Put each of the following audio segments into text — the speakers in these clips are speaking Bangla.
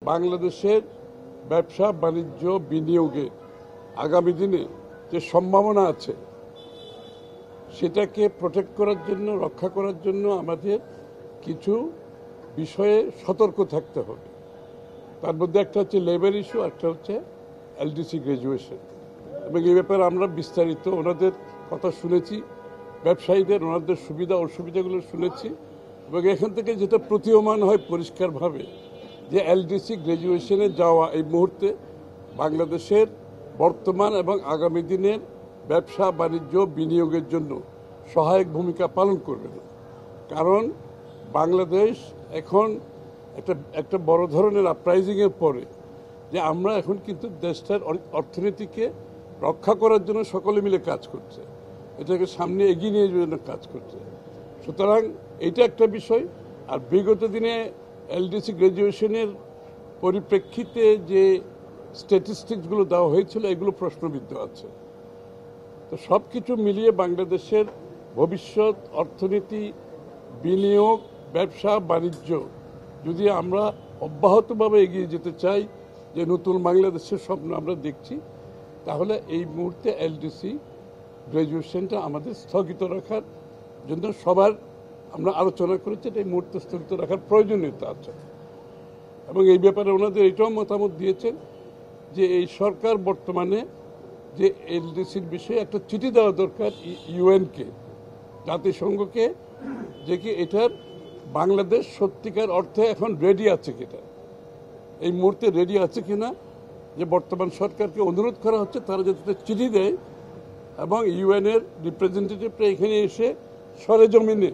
বাংলাদেশের ব্যবসা বাণিজ্য বিনিয়োগে আগামী দিনে যে সম্ভাবনা আছে সেটাকে প্রোটেক্ট করার জন্য, রক্ষা করার জন্য আমাদের কিছু বিষয়ে সতর্ক থাকতে হবে। তার মধ্যে একটা হচ্ছে লেবার ইস্যু, একটা হচ্ছে এলডিসি গ্র্যাজুয়েশন। এবং এই ব্যাপারে আমরা বিস্তারিত ওনাদের কথা শুনেছি, ব্যবসায়ীদের ওনাদের সুবিধা অসুবিধাগুলো শুনেছি। এবং এখান থেকে যেটা প্রতীয়মান হয় পরিষ্কারভাবে যে এলডিসি গ্র্যাজুয়েশনে যাওয়া এই মুহূর্তে বাংলাদেশের বর্তমান এবং আগামী দিনের ব্যবসা বাণিজ্য বিনিয়োগের জন্য সহায়ক ভূমিকা পালন করবে না। কারণ বাংলাদেশ এখন একটা বড় ধরনের আপরাইজিংয়ের পরে যে আমরা এখন কিন্তু দেশটার অর্থনীতিকে রক্ষা করার জন্য সকলে মিলে কাজ করছে, এটাকে সামনে এগিয়ে নিয়ে যাওয়ার জন্য কাজ করছে। সুতরাং এইটা একটা বিষয়। আর বিগত দিনে এলডিসি গ্র্যাজুয়েশনের পরিপ্রেক্ষিতে যে স্ট্যাটিস্টিক্সগুলো দেওয়া হয়েছিল এগুলো প্রশ্নবিদ্ধ আছে। তো সব কিছু মিলিয়ে বাংলাদেশের ভবিষ্যৎ অর্থনীতি, বিনিয়োগ, ব্যবসা বাণিজ্য যদি আমরা অব্যাহতভাবে এগিয়ে যেতে চাই, যে নতুন বাংলাদেশের স্বপ্ন আমরা দেখছি, তাহলে এই মুহূর্তে এলডিসি গ্র্যাজুয়েশনটা আমাদের স্থগিত রাখার জন্য সবার আমরা আলোচনা করেছি। এই মুহূর্তে স্থগিত রাখার প্রয়োজনীয়তা আছে। এবং এই ব্যাপারে ওনাদের এটাও মতামত দিয়েছেন যে এই সরকার বর্তমানে যে এলডিসির বিষয়ে একটা চিঠি দেওয়া দরকার ইউএনকে, জাতিসংঘকে, যে কি এটার বাংলাদেশ সত্যিকার অর্থে এখন রেডি আছে কিনা, এই মুহূর্তে রেডি আছে কিনা, যে বর্তমান সরকারকে অনুরোধ করা হচ্ছে তারা যাতে চিঠি দেয় এবং ইউএনের রিপ্রেজেন্টেটিভরা এখানে এসে সরেজমিনে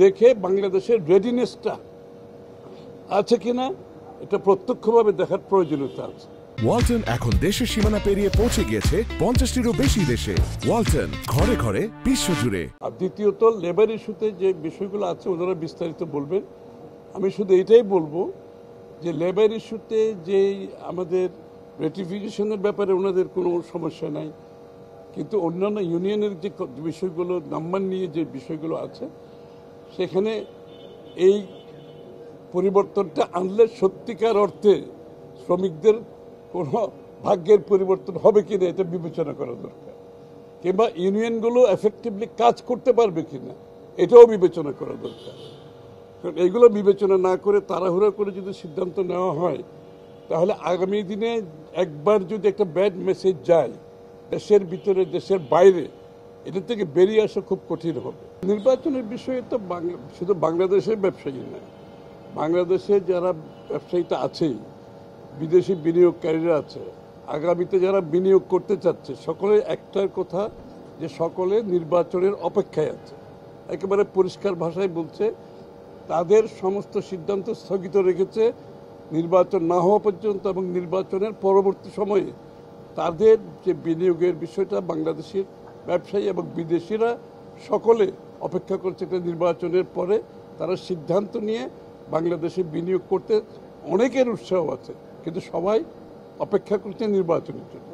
দেখে বাংলাদেশের রেডিনেসটা আছে কিনা এটা প্রত্যক্ষভাবে দেখার প্রয়োজনীয়তা আছে। ওয়ালটন এখন দেশের সীমানা পেরিয়ে পৌঁছে গিয়েছে 50টিরও বেশি দেশে। ওয়ালটন, ঘরে ঘরে বিশ্বজুড়ে। আর দ্বিতীয়ত লেবার ইস্যুতে যে বিষয়গুলো আছে ওনারা বিস্তারিত বলবেন। আমি শুধু এটাই বলবো যে লেবার ইস্যুতে যে আমাদের রেটিফিকেশনের ব্যাপারে ওনাদের কোনো সমস্যা নাই, কিন্তু অন্যান্য ইউনিয়নের যে বিষয়গুলো নাম্বার নিয়ে যে বিষয়গুলো আছে সেখানে এই পরিবর্তনটা আনলে সত্যিকার অর্থে শ্রমিকদের কোনো ভাগ্যের পরিবর্তন হবে কিনা এটা বিবেচনা করা দরকার, কিংবা ইউনিয়নগুলো এফেক্টিভলি কাজ করতে পারবে কিনা এটাও বিবেচনা করা দরকার। কারণ এইগুলো বিবেচনা না করে তাড়াহুড়া করে যদি সিদ্ধান্ত নেওয়া হয় তাহলে আগামী দিনে একবার যদি একটা ব্যাড মেসেজ যায় দেশের ভিতরে দেশের বাইরে, এটা থেকে বেরিয়ে আসা খুব কঠিন হবে। নির্বাচনের বিষয়ে তো শুধু বাংলাদেশের ব্যবসায়ী না, বাংলাদেশে যারা ব্যবসায়ীটা আছেই, বিদেশি বিনিয়োগকারীরা আছে, আগামীতে যারা বিনিয়োগ করতে চাচ্ছে, সকলে একটার কথা যে সকলে নির্বাচনের অপেক্ষায় আছে। একেবারে পরিষ্কার ভাষায় বলছে তাদের সমস্ত সিদ্ধান্ত স্থগিত রেখেছে নির্বাচন না হওয়া পর্যন্ত, এবং নির্বাচনের পরবর্তী সময়ে তাদের যে বিনিয়োগের বিষয়টা বাংলাদেশের ব্যবসায়ী এবং বিদেশিরা সকলে অপেক্ষা করছে একটা নির্বাচনের পরে তারা সিদ্ধান্ত নিয়ে বাংলাদেশে বিনিয়োগ করতে। অনেকের উৎসাহ আছে, কিন্তু সবাই অপেক্ষা করছে নির্বাচনের জন্য।